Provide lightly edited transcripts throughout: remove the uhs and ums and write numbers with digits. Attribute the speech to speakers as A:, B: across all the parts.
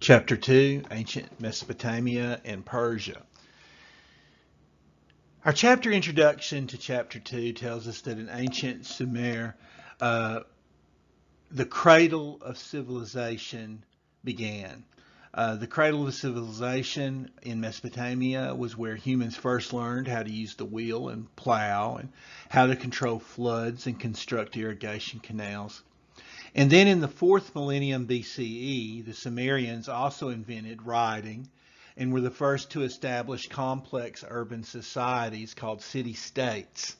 A: Chapter 2, Ancient Mesopotamia and Persia. Our chapter introduction to Chapter 2 tells us that in ancient Sumer, uh, the cradle of civilization began. The cradle of civilization in Mesopotamia was where humans first learned how to use the wheel and plow and how to control floods and construct irrigation canals. And then in the 4th millennium BCE, the Sumerians also invented writing and were the first to establish complex urban societies called city-states.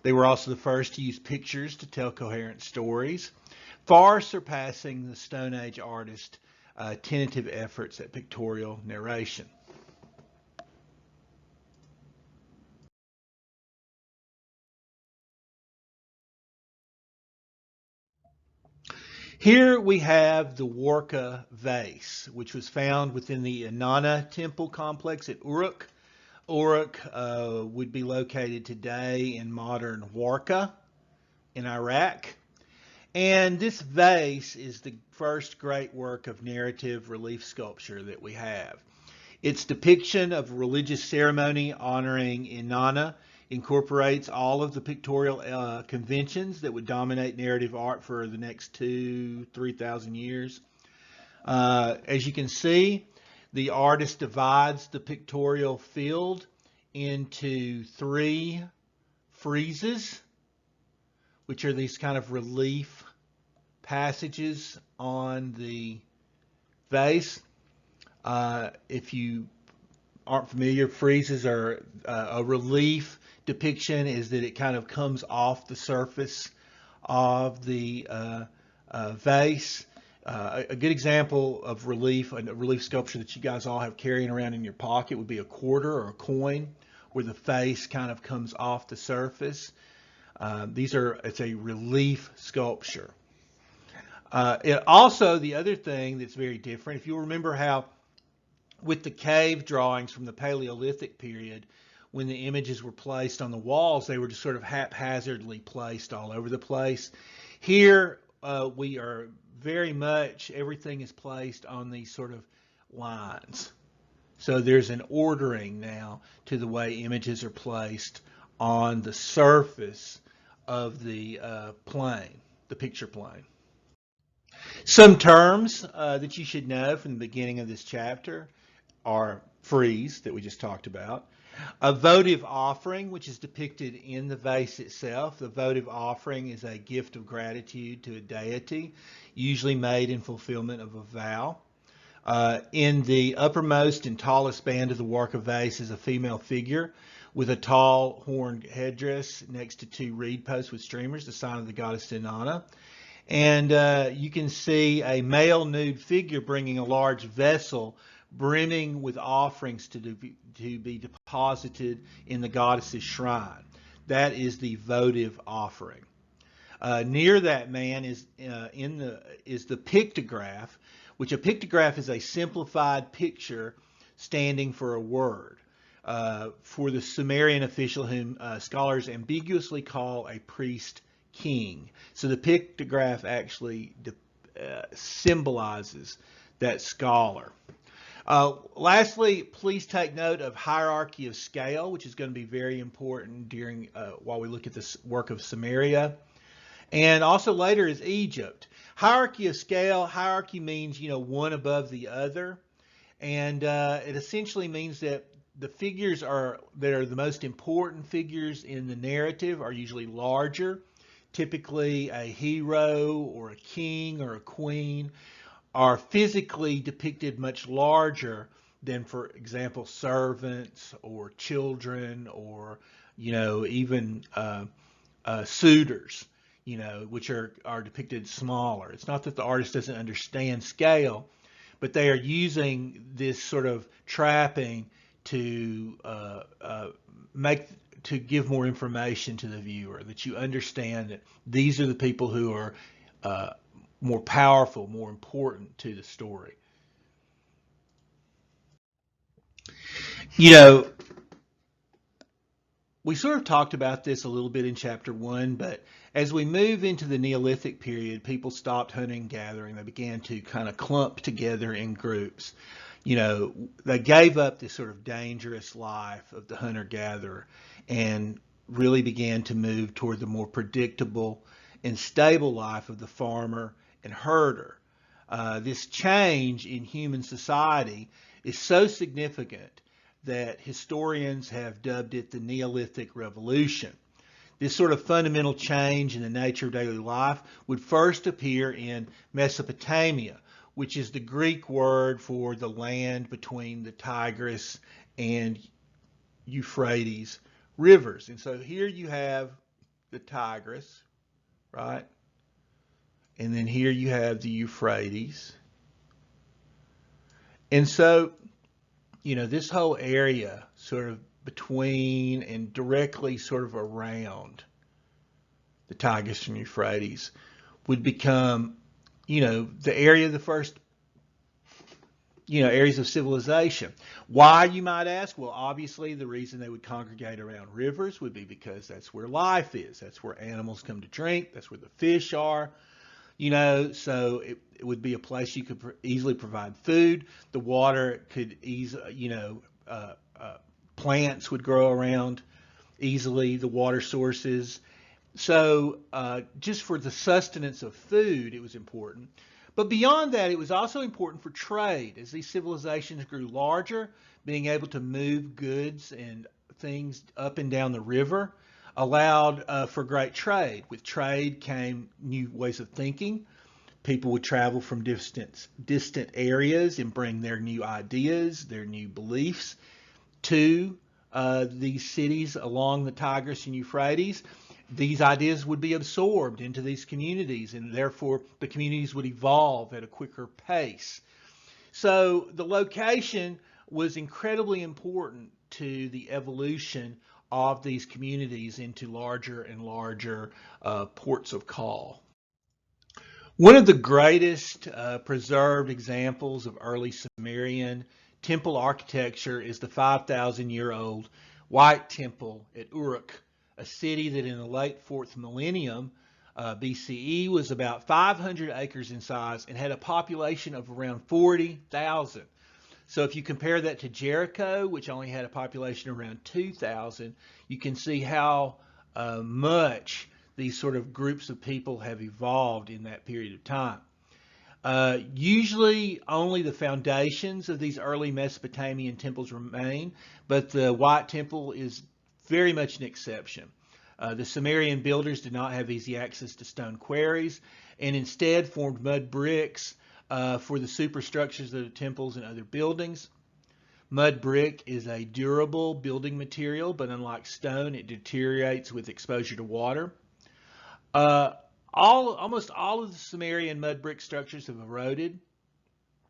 A: They were also the first to use pictures to tell coherent stories, far surpassing the Stone Age artists' tentative efforts at pictorial narration. Here we have the Warka vase, which was found within the Inanna temple complex at Uruk. Uruk would be located today in modern Warka in Iraq. And this vase is the first great work of narrative relief sculpture that we have. Its depiction of religious ceremony honoring Inanna incorporates all of the pictorial conventions that would dominate narrative art for the next 3,000 years. As you can see, the artist divides the pictorial field into 3 friezes, which are these kind of relief passages on the vase. If you aren't familiar, friezes are a relief depiction is that it kind of comes off the surface of the vase. A good example of relief, a relief sculpture that you guys all have carrying around in your pocket would be a quarter or a coin where the face kind of comes off the surface. It's a relief sculpture. Also, the other thing that's very different, if you'll remember how with the cave drawings from the Paleolithic period, when the images were placed on the walls, they were just sort of haphazardly placed all over the place. Here, we are very much, everything is placed on these sort of lines. So there's an ordering now to the way images are placed on the surface of the plane, the picture plane. Some terms that you should know from the beginning of this chapter are frieze that we just talked about. A votive offering, which is depicted in the vase itself. The votive offering is a gift of gratitude to a deity, usually made in fulfillment of a vow. In the uppermost and tallest band of the Warka vase is a female figure with a tall horned headdress next to 2 reed posts with streamers, the sign of the goddess Inanna. And you can see a male nude figure bringing a large vessel brimming with offerings to be deposited in the goddess's shrine. That is the votive offering. Near that man is the pictograph, which a pictograph is a simplified picture standing for a word. For the Sumerian official whom scholars ambiguously call a priest king. So the pictograph actually symbolizes that scholar. Lastly, please take note of hierarchy of scale, which is going to be very important while we look at this work of Samaria. And also later is Egypt. Hierarchy of scale, hierarchy means, one above the other. And it essentially means that the figures that are the most important figures in the narrative are usually larger. Typically a hero or a king or a queen are physically depicted much larger than, for example, servants or children or, even suitors, which are depicted smaller. It's not that the artist doesn't understand scale, but they are using this sort of trapping to give more information to the viewer, that you understand that these are the people who are more powerful, more important to the story. We sort of talked about this a little bit in chapter 1, but as we move into the Neolithic period, people stopped hunting and gathering. They began to kind of clump together in groups. They gave up this sort of dangerous life of the hunter-gatherer and really began to move toward the more predictable and stable life of the farmer and herder. This change in human society is so significant that historians have dubbed it the Neolithic Revolution. This sort of fundamental change in the nature of daily life would first appear in Mesopotamia, which is the Greek word for the land between the Tigris and Euphrates rivers. And so here you have the Tigris, right? And then here you have the Euphrates. And so, this whole area sort of between and directly sort of around the Tigris and Euphrates would become, the area of the first, areas of civilization. Why, you might ask? Well, obviously the reason they would congregate around rivers would be because that's where life is. That's where animals come to drink. That's where the fish are. So it would be a place you could easily provide food. The water could plants would grow around easily, the water sources. So just for the sustenance of food, it was important. But beyond that, it was also important for trade. As these civilizations grew larger, being able to move goods and things up and down the river allowed for great trade. With trade came new ways of thinking. People would travel from distant areas and bring their new ideas, their new beliefs to these cities along the Tigris and Euphrates. These ideas would be absorbed into these communities, and therefore the communities would evolve at a quicker pace. So the location was incredibly important to the evolution of these communities into larger and larger ports of call. One of the greatest preserved examples of early Sumerian temple architecture is the 5,000-year-old White Temple at Uruk, a city that in the late 4th millennium BCE was about 500 acres in size and had a population of around 40,000. So if you compare that to Jericho, which only had a population of around 2,000, you can see how much these sort of groups of people have evolved in that period of time. Usually only the foundations of these early Mesopotamian temples remain, but the White Temple is very much an exception. The Sumerian builders did not have easy access to stone quarries and instead formed mud bricks for the superstructures of the temples and other buildings. Mud brick is a durable building material, but unlike stone, it deteriorates with exposure to water. Almost all of the Sumerian mud brick structures have eroded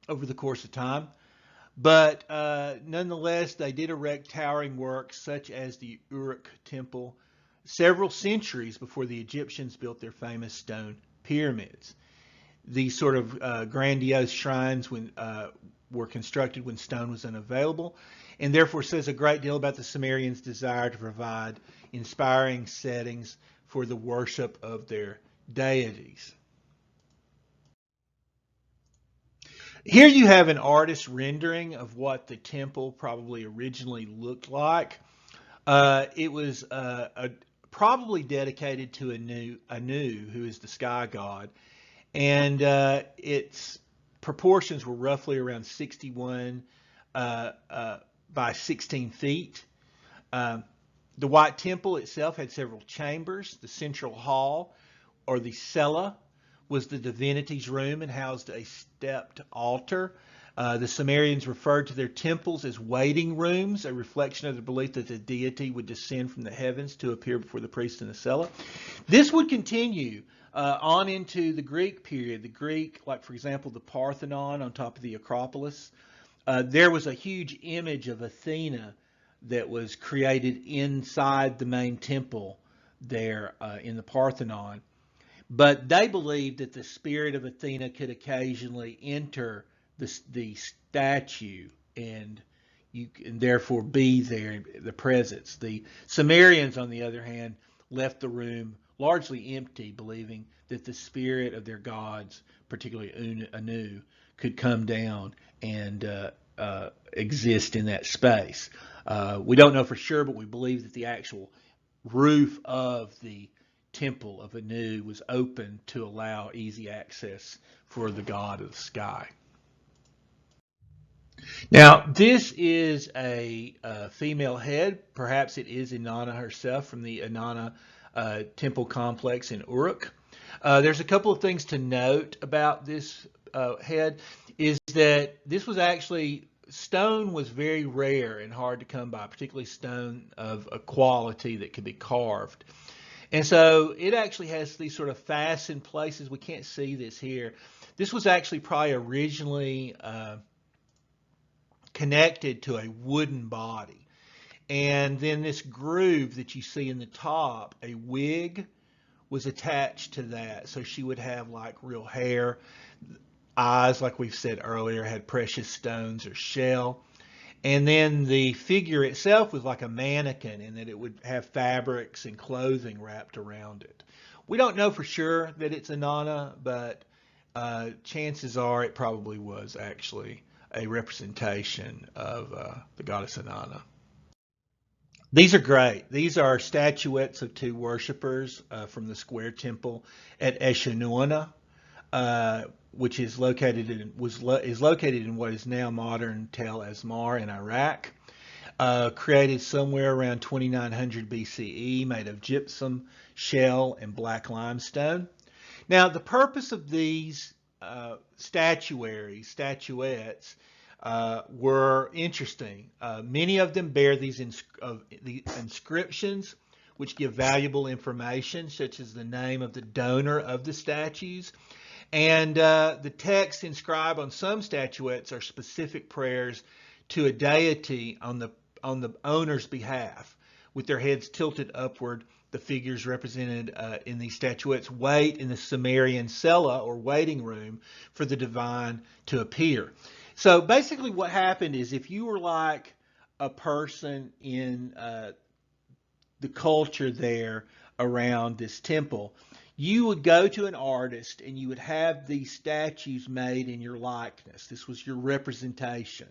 A: over the course of time, but nonetheless, they did erect towering works such as the Uruk Temple several centuries before the Egyptians built their famous stone pyramids. These sort of grandiose shrines were constructed when stone was unavailable, and therefore says a great deal about the Sumerians' desire to provide inspiring settings for the worship of their deities. Here you have an artist's rendering of what the temple probably originally looked like. It was probably dedicated to Anu, who is the sky god, and its proportions were roughly around 61 by 16 feet. The White Temple itself had several chambers. The central hall, or the cella, was the divinity's room and housed a stepped altar. The Sumerians referred to their temples as waiting rooms, a reflection of the belief that the deity would descend from the heavens to appear before the priest in the cella. This would continue on into the Greek period. The Greek, like for example, the Parthenon on top of the Acropolis. There was a huge image of Athena that was created inside the main temple there in the Parthenon. But they believed that the spirit of Athena could occasionally enter the statue and, you can therefore be there, the presence. The Sumerians, on the other hand, left the room largely empty, believing that the spirit of their gods, particularly Anu, could come down and exist in that space. We don't know for sure, but we believe that the actual roof of the temple of Anu was open to allow easy access for the god of the sky. Now, this is a female head. Perhaps it is Inanna herself from the Inanna temple complex in Uruk. There's a couple of things to note about this head, is that this was actually, stone was very rare and hard to come by, particularly stone of a quality that could be carved. And so it actually has these sort of fastened places. We can't see this here. This was actually probably originally connected to a wooden body. And then this groove that you see in the top, a wig, was attached to that. So she would have like real hair. Eyes, like we've said earlier, had precious stones or shell. And then the figure itself was like a mannequin in that it would have fabrics and clothing wrapped around it. We don't know for sure that it's Inanna, but chances are it probably was actually a representation of the goddess Inanna. These are great. These are statuettes of two worshipers from the square temple at Eshenuana, which is located in what is now modern Tel Asmar in Iraq. Created somewhere around 2900 BCE, made of gypsum, shell, and black limestone. Now, the purpose of these statuettes were interesting. Many of them bear these inscriptions, which give valuable information, such as the name of the donor of the statues. And the texts inscribed on some statuettes are specific prayers to a deity on the owner's behalf. With their heads tilted upward, the figures represented in these statuettes wait in the Sumerian cella, or waiting room, for the divine to appear. So basically what happened is, if you were like a person in the culture there around this temple, you would go to an artist and you would have these statues made in your likeness. This was your representation.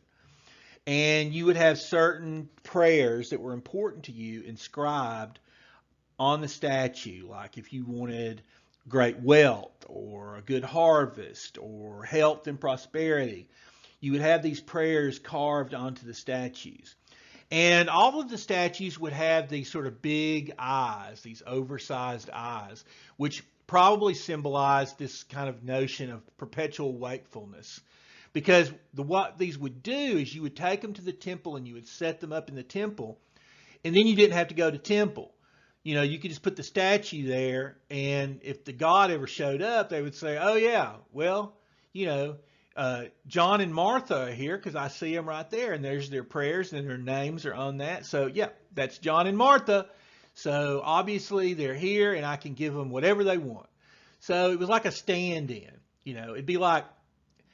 A: And you would have certain prayers that were important to you inscribed on the statue, like if you wanted great wealth or a good harvest or health and prosperity, you would have these prayers carved onto the statues. And all of the statues would have these sort of big eyes, these oversized eyes, which probably symbolized this kind of notion of perpetual wakefulness. Because what these would do is, you would take them to the temple and you would set them up in the temple, and then you didn't have to go to temple. You know, you could just put the statue there, and if the god ever showed up, they would say, oh yeah, well, you know, John and Martha are here, because I see them right there, and there's their prayers and their names are on that. So yeah, that's John and Martha. So obviously they're here, and I can give them whatever they want. So it was like a stand-in. You know, it'd be like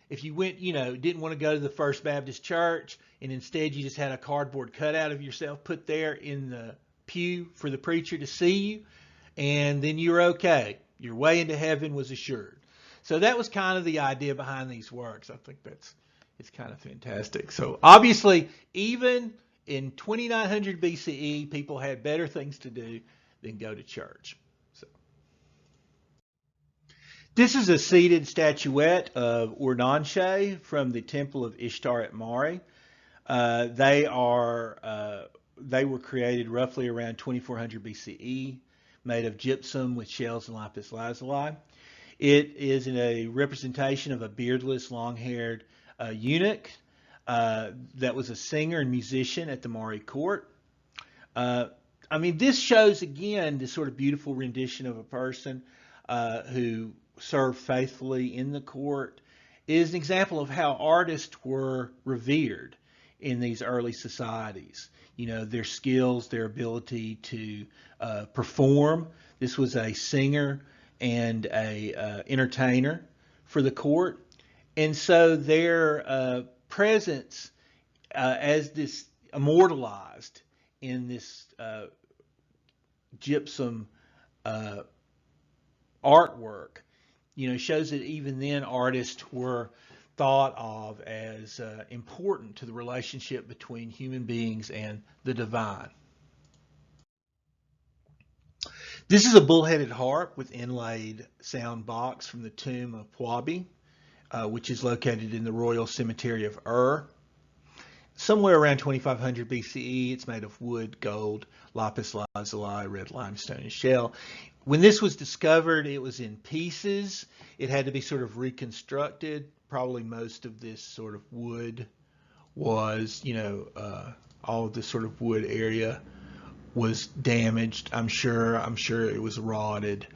A: if you went, you know, didn't want to go to the First Baptist Church, and instead you just had a cardboard cutout of yourself put there in the pew for the preacher to see you, and then you're okay. Your way into heaven was assured. So that was kind of the idea behind these works. I think it's kind of fantastic. So obviously, even in 2900 BCE, people had better things to do than go to church. So this is a seated statuette of Urnanche from the Temple of Ishtar at Mari. They were created roughly around 2400 BCE, made of gypsum with shells and lapis lazuli. It is a representation of a beardless, long-haired eunuch that was a singer and musician at the Mari court. I mean, this shows again this sort of beautiful rendition of a person who served faithfully in the court. It is an example of how artists were revered in these early societies. You know, their skills, their ability to perform. This was a singer and a entertainer for the court, and so their presence as this immortalized in this gypsum uh, artwork, shows that even then artists were thought of as important to the relationship between human beings and the divine. This is a bull-headed harp with inlaid sound box from the tomb of Pwabi, which is located in the Royal Cemetery of Ur. Somewhere around 2500 BCE, it's made of wood, gold, lapis lazuli, red limestone, and shell. When this was discovered, it was in pieces. It had to be sort of reconstructed. Probably most of this sort of wood was, all of this sort of wood area was damaged. I'm sure it was rotted,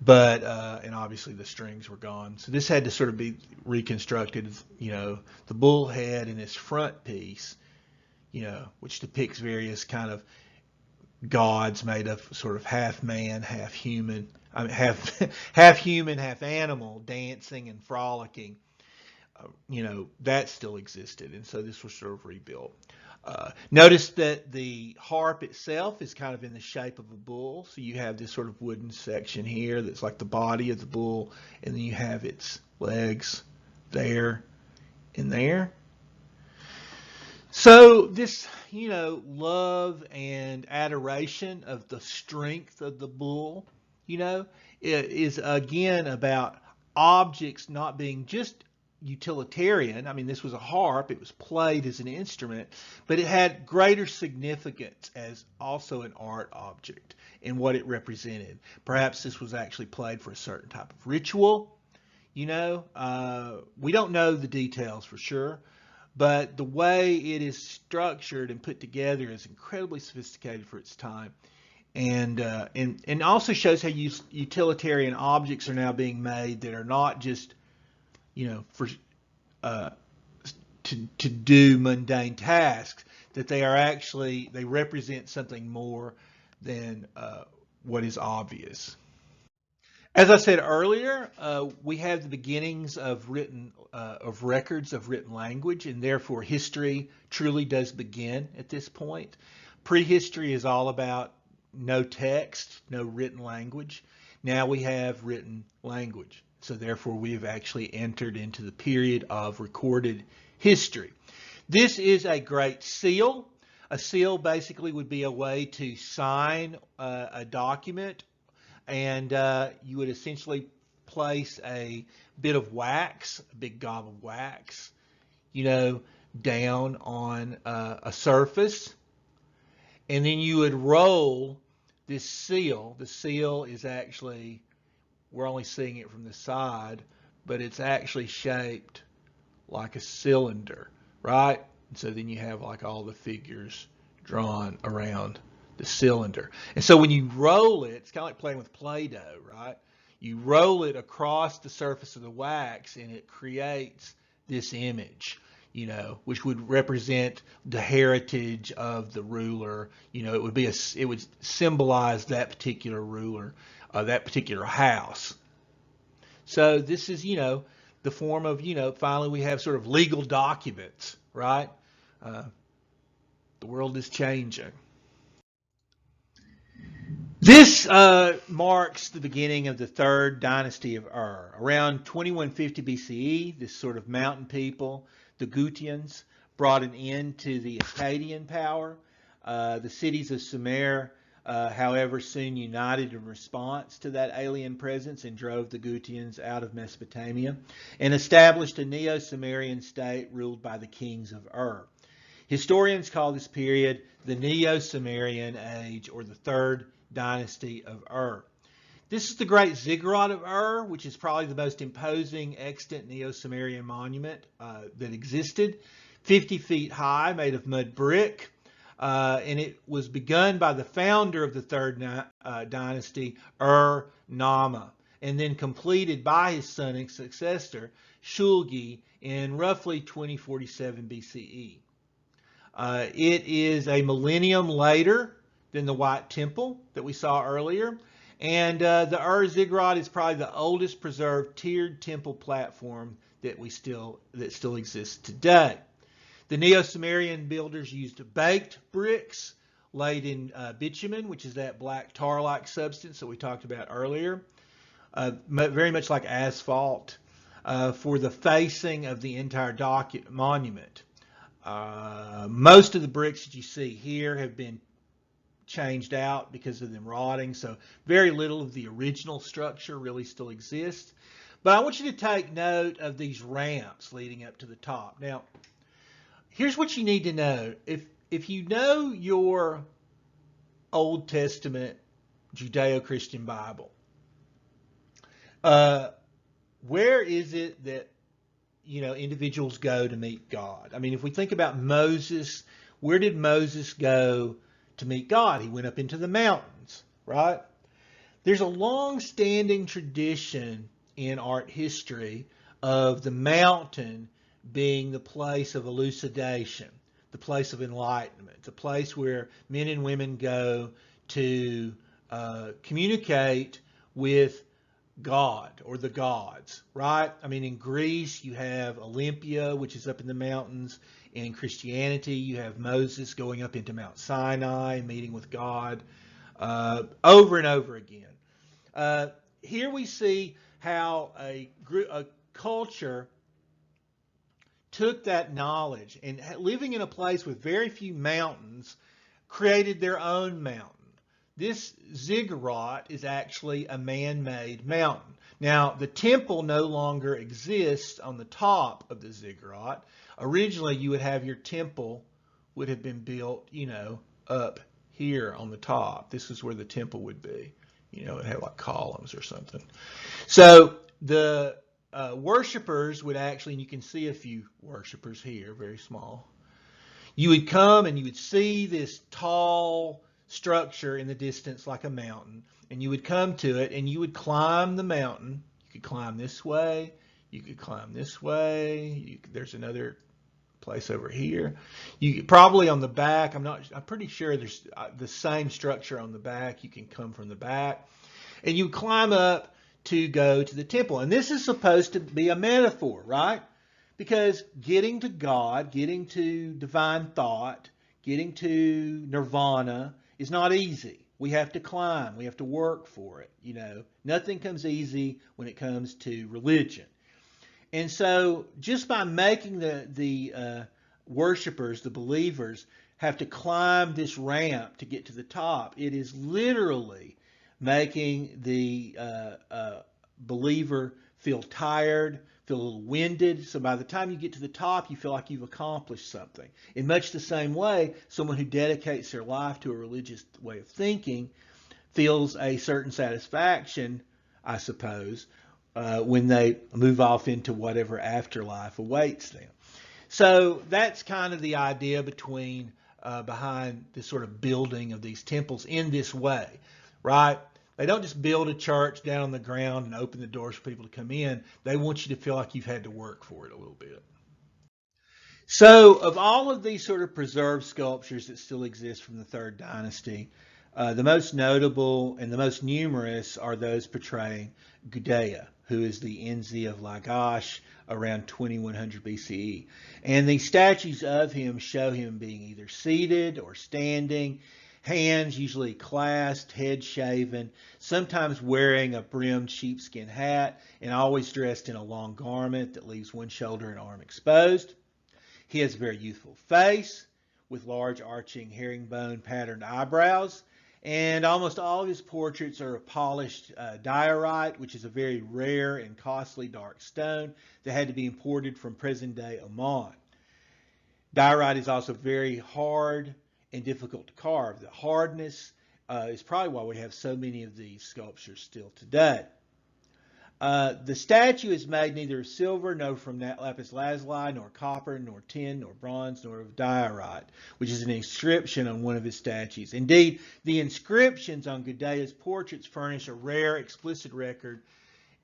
A: but and obviously the strings were gone. So this had to sort of be reconstructed. The bull head in this front piece, which depicts various kind of gods made of sort of half man, half human, half human, half animal, dancing and frolicking. That still existed, and so this was sort of rebuilt. Notice that the harp itself is kind of in the shape of a bull. So you have this sort of wooden section here that's like the body of the bull, and then you have its legs there and there. So this, love and adoration of the strength of the bull, it is again about objects not being just utilitarian. I mean, this was a harp, it was played as an instrument, but it had greater significance as also an art object in what it represented. Perhaps this was actually played for a certain type of ritual. We don't know the details for sure, but the way it is structured and put together is incredibly sophisticated for its time. And also shows how utilitarian objects are now being made that are not just for to do mundane tasks, that they represent something more than what is obvious. As I said earlier, we have the beginnings of records of written language, and therefore history truly does begin at this point. Prehistory is all about no text, no written language. Now we have written language. So therefore, we have actually entered into the period of recorded history. This is a great seal. A seal basically would be a way to sign a document, and you would essentially place a bit of wax, a big gob of wax, down on a surface, and then you would roll this seal. The seal is actually, we're only seeing it from the side, but it's actually shaped like a cylinder, right? And so then you have like all the figures drawn around the cylinder. And so when you roll it, it's kind of like playing with Play-Doh, right? You roll it across the surface of the wax and it creates this image, which would represent the heritage of the ruler. It would symbolize that particular ruler, that particular house. So this is, the form of, finally we have sort of legal documents, right? The world is changing. This marks the beginning of the third dynasty of Ur. Around 2150 BCE, this sort of mountain people, the Gutians, brought an end to the Akkadian power. The cities of Sumer, however, soon united in response to that alien presence and drove the Gutians out of Mesopotamia and established a Neo-Sumerian state ruled by the kings of Ur. Historians call this period the Neo-Sumerian Age, or the third dynasty of Ur. This is the great ziggurat of Ur, which is probably the most imposing extant Neo-Sumerian monument that existed. 50 feet high, made of mud brick, and it was begun by the founder of the third dynasty, Ur-Nama, and then completed by his son and successor, Shulgi, in roughly 2047 BCE. It is a millennium later than the White Temple that we saw earlier. And the Ur Ziggurat is probably the oldest preserved tiered temple platform that still exists today. The Neo-Sumerian builders used baked bricks laid in bitumen, which is that black tar-like substance that we talked about earlier, very much like asphalt, for the facing of the entire monument. Most of the bricks that you see here have been changed out because of them rotting, so very little of the original structure really still exists. But I want you to take note of these ramps leading up to the top. Now, here's what you need to know. If you know your Old Testament Judeo-Christian Bible, where is it that individuals go to meet God? I mean, if we think about Moses, where did Moses go to meet God? He went up into the mountains, right? There's a long-standing tradition in art history of the mountain being the place of elucidation, the place of enlightenment, the place where men and women go to communicate with God or the gods, right? I mean, in Greece, you have Olympia, which is up in the mountains. In Christianity, you have Moses going up into Mount Sinai, meeting with God over and over again. Here we see how a culture took that knowledge and living in a place with very few mountains, created their own mountain. This ziggurat is actually a man-made mountain. Now, the temple no longer exists on the top of the ziggurat. Originally, you would have your temple would have been built, up here on the top. This is where the temple would be. It had like columns or something. So the worshipers would actually, and you can see a few worshipers here, very small. You would come and you would see this tall structure in the distance like a mountain, and you would come to it and you would climb the mountain. You could climb this way, you could climb this way, there's another place over here. You probably on the back, I'm pretty sure there's the same structure on the back. You can come from the back and you climb up to go to the temple. And this is supposed to be a metaphor, right? Because getting to God, getting to divine thought, getting to nirvana is not easy. We have to climb. We have to work for it. Nothing comes easy when it comes to religion. And so just by making the worshipers, the believers, have to climb this ramp to get to the top, it is literally making the believer feel tired, feel a little winded. So by the time you get to the top, you feel like you've accomplished something. In much the same way, someone who dedicates their life to a religious way of thinking feels a certain satisfaction, I suppose, when they move off into whatever afterlife awaits them. So that's kind of the idea behind this sort of building of these temples in this way, right? They don't just build a church down on the ground and open the doors for people to come in. They want you to feel like you've had to work for it a little bit. So of all of these sort of preserved sculptures that still exist from the Third Dynasty, the most notable and the most numerous are those portraying Gudea, who is the Enzi of Lagash around 2100 BCE. And the statues of him show him being either seated or standing, hands usually clasped, head shaven, sometimes wearing a brimmed sheepskin hat, and always dressed in a long garment that leaves one shoulder and arm exposed. He has a very youthful face with large arching herringbone patterned eyebrows. And almost all of his portraits are of polished diorite, which is a very rare and costly dark stone that had to be imported from present-day Oman. Diorite is also very hard and difficult to carve. The hardness is probably why we have so many of these sculptures still today. The statue is made neither of silver, nor from lapis lazuli, nor copper, nor tin, nor bronze, nor of diorite, which is an inscription on one of his statues. Indeed, the inscriptions on Gudea's portraits furnish a rare, explicit record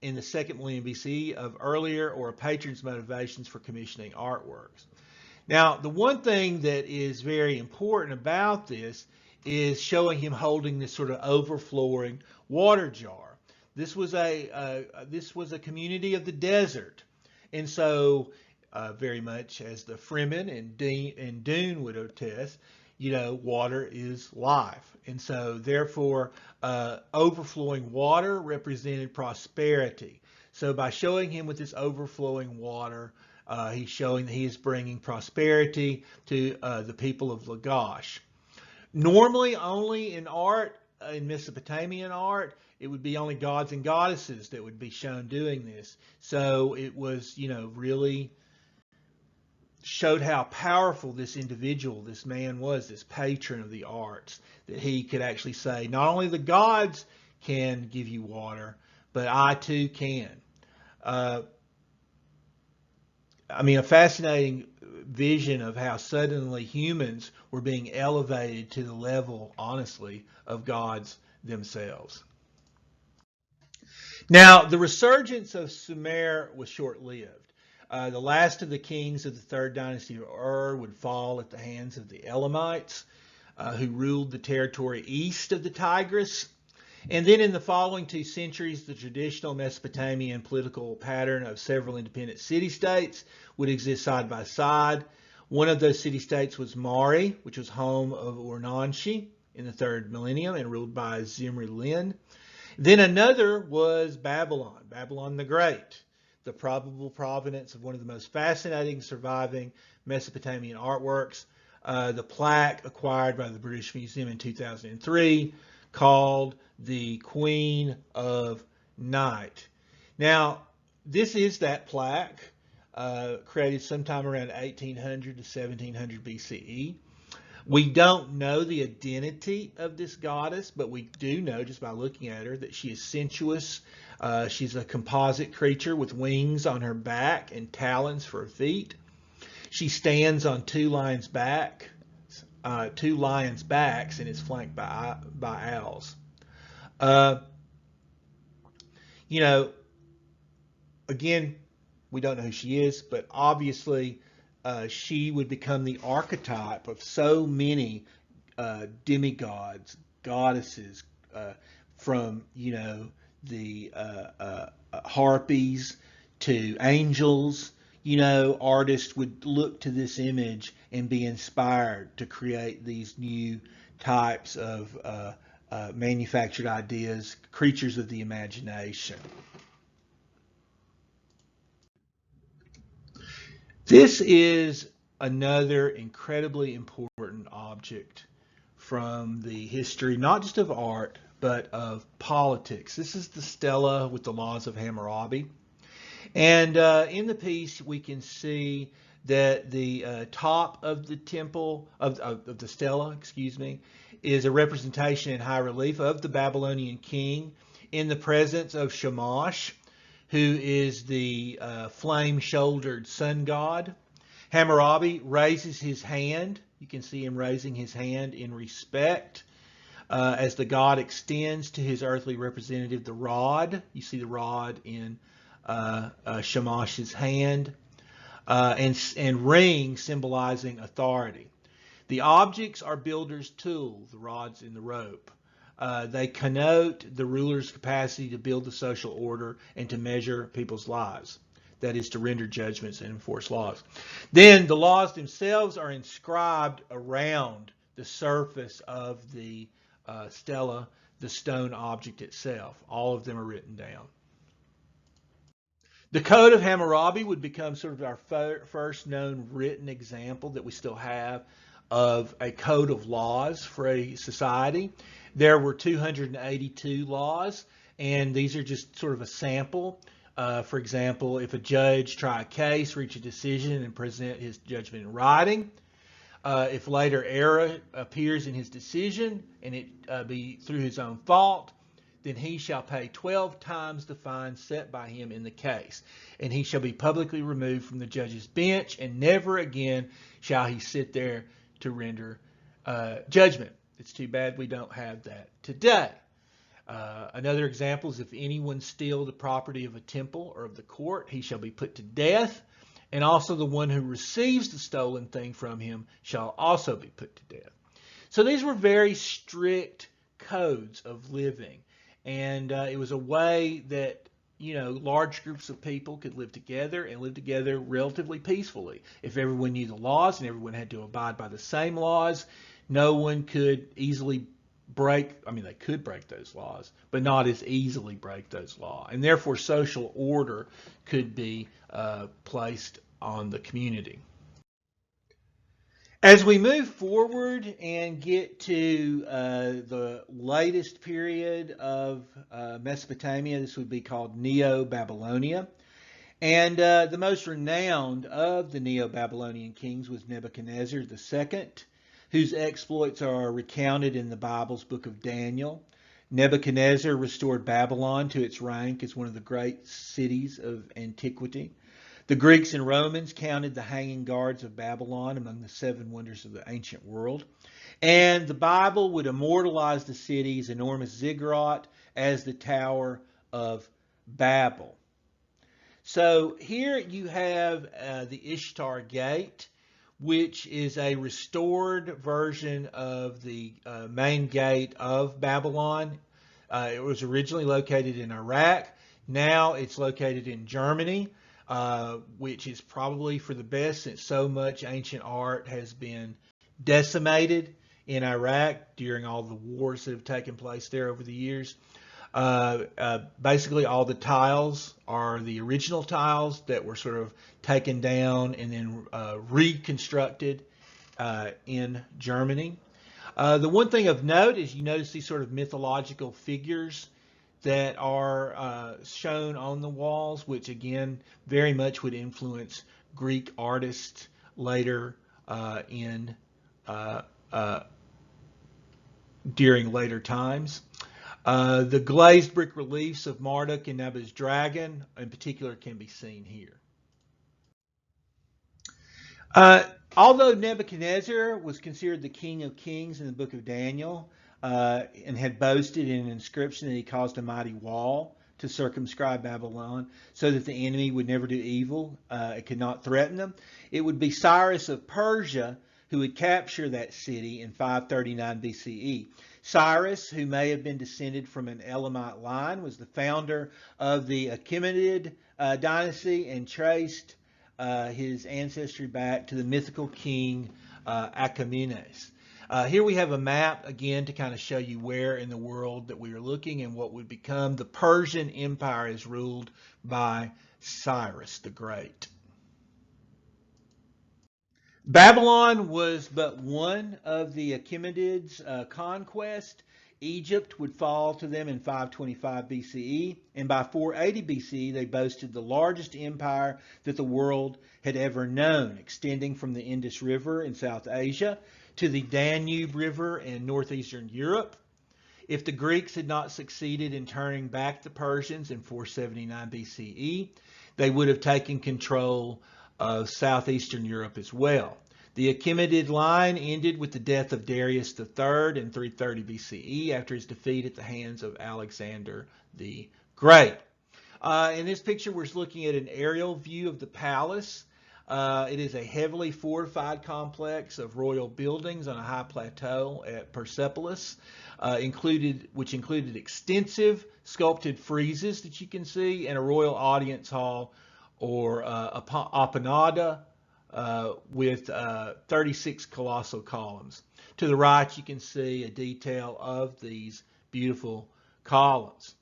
A: in the 2nd millennium BCE of earlier or a patron's motivations for commissioning artworks. Now, the one thing that is very important about this is showing him holding this sort of overflowing water jar. This was a community of the desert, and so very much as the Freeman and Dune would attest, water is life. And so therefore, overflowing water represented prosperity. So by showing him with this overflowing water, he's showing that he is bringing prosperity to the people of Lagash. Normally, only in art, in Mesopotamian art, it would be only gods and goddesses that would be shown doing this. So it was, really showed how powerful this individual, this man was, this patron of the arts, that he could actually say, not only the gods can give you water, but I too can. A fascinating vision of how suddenly humans were being elevated to the level, honestly, of gods themselves. Now, the resurgence of Sumer was short-lived. The last of the kings of the third dynasty of Ur would fall at the hands of the Elamites, who ruled the territory east of the Tigris. And then in the following 2 centuries, the traditional Mesopotamian political pattern of several independent city-states would exist side by side. One of those city-states was Mari, which was home of Ur-Namshi in the 3rd millennium and ruled by Zimri-Lin. Then another was Babylon, Babylon the Great, the probable provenance of one of the most fascinating surviving Mesopotamian artworks, the plaque acquired by the British Museum in 2003, called the Queen of Night. Now, this is that plaque, created sometime around 1800 to 1700 BCE. We don't know the identity of this goddess, but we do know just by looking at her that she is sensuous. She's a composite creature with wings on her back and talons for her feet. She stands on 2 lions' backs and is flanked by owls. Again, we don't know who she is, but obviously she would become the archetype of so many demigods, goddesses, from the harpies to angels. Artists would look to this image and be inspired to create these new types of manufactured ideas, creatures of the imagination. This is another incredibly important object from the history, not just of art, but of politics. This is the stela with the laws of Hammurabi. And in the piece, we can see that the top of the temple, of the stela, is a representation in high relief of the Babylonian king in the presence of Shamash, who is the flame-shouldered sun god. Hammurabi raises his hand. You can see him raising his hand in respect as the god extends to his earthly representative, the rod. You see the rod in Shamash's hand, and ring symbolizing authority. The objects are builder's tools, the rods in the rope. They connote the ruler's capacity to build the social order and to measure people's lives. That is, to render judgments and enforce laws. Then the laws themselves are inscribed around the surface of the stela, the stone object itself. All of them are written down. The Code of Hammurabi would become sort of our first known written example that we still have of a code of laws for a society. There were 282 laws, and these are just sort of a sample. For example, if a judge try a case, reach a decision, and present his judgment in writing, if later error appears in his decision, and it be through his own fault, then he shall pay 12 times the fine set by him in the case, and he shall be publicly removed from the judge's bench, and never again shall he sit there to render judgment. It's too bad we don't have that today. Another example is if anyone steal the property of a temple or of the court, he shall be put to death, and also the one who receives the stolen thing from him shall also be put to death. So these were very strict codes of living, and it was a way that large groups of people could live together and live together relatively peacefully. If everyone knew the laws and everyone had to abide by the same laws, no one could easily they could break those laws, but not as easily break those laws. And therefore, social order could be placed on the community. As we move forward and get to the latest period of Mesopotamia, this would be called Neo-Babylonia. And the most renowned of the Neo-Babylonian kings was Nebuchadnezzar II, whose exploits are recounted in the Bible's book of Daniel. Nebuchadnezzar restored Babylon to its rank as one of the great cities of antiquity. The Greeks and Romans counted the Hanging Guards of Babylon among the 7 wonders of the ancient world. And the Bible would immortalize the city's enormous ziggurat as the Tower of Babel. So here you have the Ishtar Gate, which is a restored version of the main gate of Babylon. It was originally located in Iraq. Now it's located in Germany. Which is probably for the best, since so much ancient art has been decimated in Iraq during all the wars that have taken place there over the years. Basically, all the tiles are the original tiles that were sort of taken down and then reconstructed in Germany. The one thing of note is you notice these sort of mythological figures that are shown on the walls, which again very much would influence Greek artists later during later times. The glazed brick reliefs of Marduk and Nabu's dragon in particular can be seen here. Although Nebuchadnezzar was considered the king of kings in the book of Daniel, and had boasted in an inscription that he caused a mighty wall to circumscribe Babylon so that the enemy would never do evil, it could not threaten them. It would be Cyrus of Persia who would capture that city in 539 BCE. Cyrus, who may have been descended from an Elamite line, was the founder of the Achaemenid dynasty and traced his ancestry back to the mythical king Achaemenes. Here we have a map, again, to kind of show you where in the world that we are looking, and what would become the Persian Empire is ruled by Cyrus the Great. Babylon was but one of the Achaemenids' conquest. Egypt would fall to them in 525 BCE, and by 480 BCE they boasted the largest empire that the world had ever known, extending from the Indus River in South Asia to the Danube River in northeastern Europe. If the Greeks had not succeeded in turning back the Persians in 479 BCE, they would have taken control of southeastern Europe as well. The Achaemenid line ended with the death of Darius III in 330 BCE after his defeat at the hands of Alexander the Great. In this picture, we're looking at an aerial view of the palace. It is a heavily fortified complex of royal buildings on a high plateau at Persepolis, which included extensive sculpted friezes that you can see, and a royal audience hall or appanada with 36 colossal columns. To the right, you can see a detail of these beautiful columns.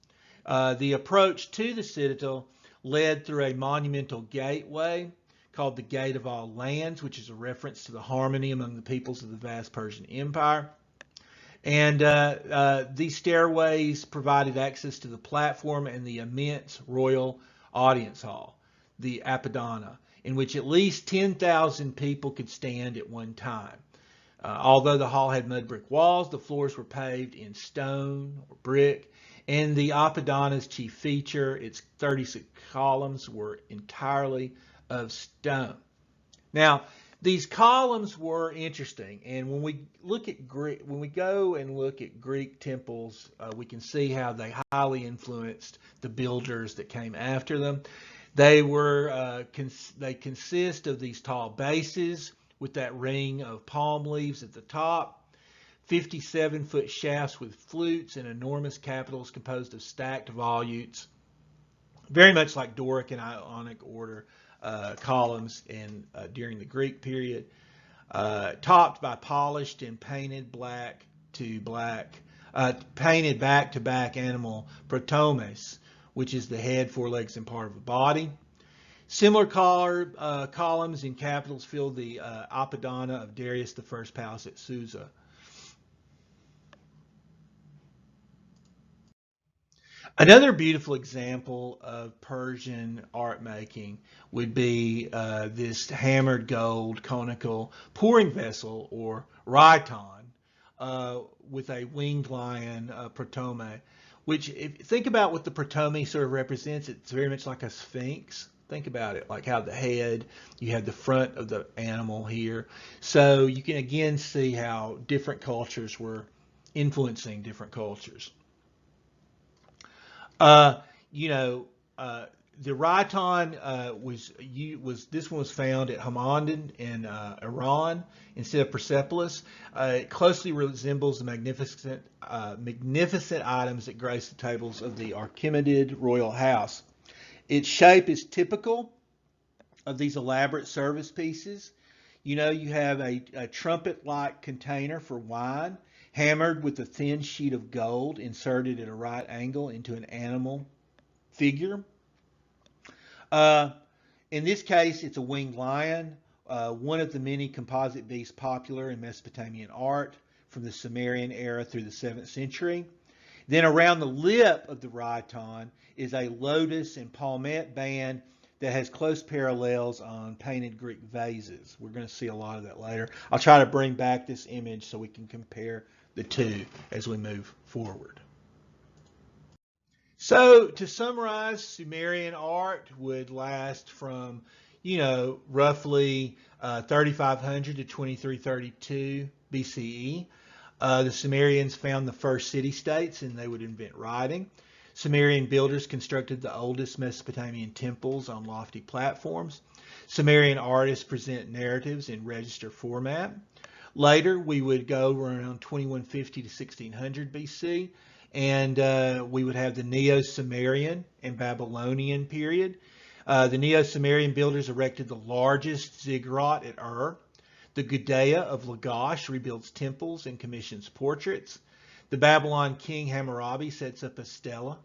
A: The approach to the citadel led through a monumental gateway called the Gate of All Lands, which is a reference to the harmony among the peoples of the vast Persian Empire. And these stairways provided access to the platform and the immense royal audience hall, the Appadana, in which at least 10,000 people could stand at one time. Although the hall had mud brick walls, the floors were paved in stone or brick, and the Appadana's chief feature, its 36 columns, were entirely of stone. Now, these columns were interesting, and when we go and look at Greek temples, we can see how they highly influenced the builders that came after them. They consist of these tall bases with that ring of palm leaves at the top, 57-foot shafts with flutes, and enormous capitals composed of stacked volutes very much like Doric and Ionic order columns during the Greek period, topped by polished and painted painted back-to-back animal protomes, which is the head, forelegs, and part of the body. Similar columns in capitals filled the Apadana of Darius I's palace at Susa. Another beautiful example of Persian art making would be this hammered gold conical pouring vessel, or raiton, with a winged lion protome, which, if you think about what the protome sort of represents, it's very much like a sphinx. Think about it, like how the head, you have the front of the animal here. So you can again see how different cultures were influencing different cultures. You know, the raiton this one was found at Hamadan in Iran instead of Persepolis. It closely resembles the magnificent items that grace the tables of the Archimedes royal house. Its shape is typical of these elaborate service pieces. You know, you have a trumpet-like container for wine, hammered with a thin sheet of gold inserted at a right angle into an animal figure. In this case, it's a winged lion, one of the many composite beasts popular in Mesopotamian art from the Sumerian era through the 7th century. Then around the lip of the raiton is a lotus and palmette band that has close parallels on painted Greek vases. We're going to see a lot of that later. I'll try to bring back this image so we can compare the two as we move forward. So to summarize, Sumerian art would last from, roughly 3500 to 2332 BCE. The Sumerians found the first city-states and they would invent writing. Sumerian builders constructed the oldest Mesopotamian temples on lofty platforms. Sumerian artists present narratives in register format. Later, we would go around 2150 to 1600 BC, and we would have the Neo-Sumerian and Babylonian period. The Neo-Sumerian builders erected the largest ziggurat at Ur. The Gudea of Lagash rebuilds temples and commissions portraits. The Babylon king Hammurabi sets up a stela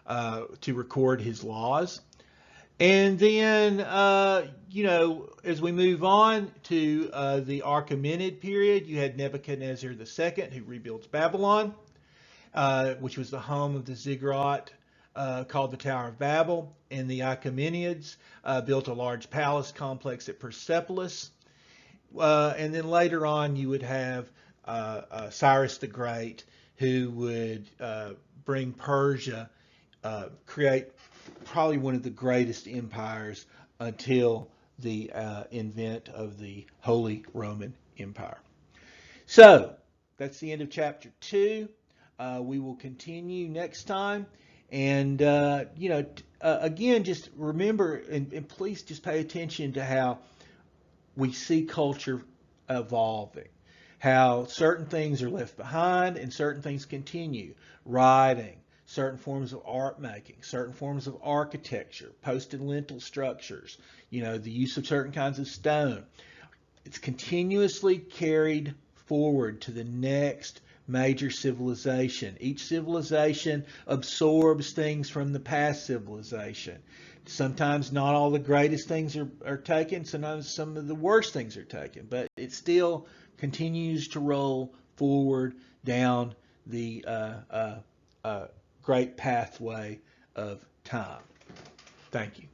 A: to record his laws. And then, as we move on to the Achaemenid period, you had Nebuchadnezzar II, who rebuilds Babylon, which was the home of the ziggurat called the Tower of Babel. And the Achaemenids built a large palace complex at Persepolis. And then later on, you would have Cyrus the Great, who would bring Persia, create probably one of the greatest empires until the invent of the Holy Roman Empire. So that's the end of chapter 2. We will continue next time. And, again, just remember, and please just pay attention to how we see culture evolving, how certain things are left behind and certain things continue. Writing, certain forms of art making, certain forms of architecture, post and lintel structures, the use of certain kinds of stone. It's continuously carried forward to the next major civilization. Each civilization absorbs things from the past civilization. Sometimes not all the greatest things are taken. Sometimes some of the worst things are taken. But it still continues to roll forward down the great pathway of time. Thank you.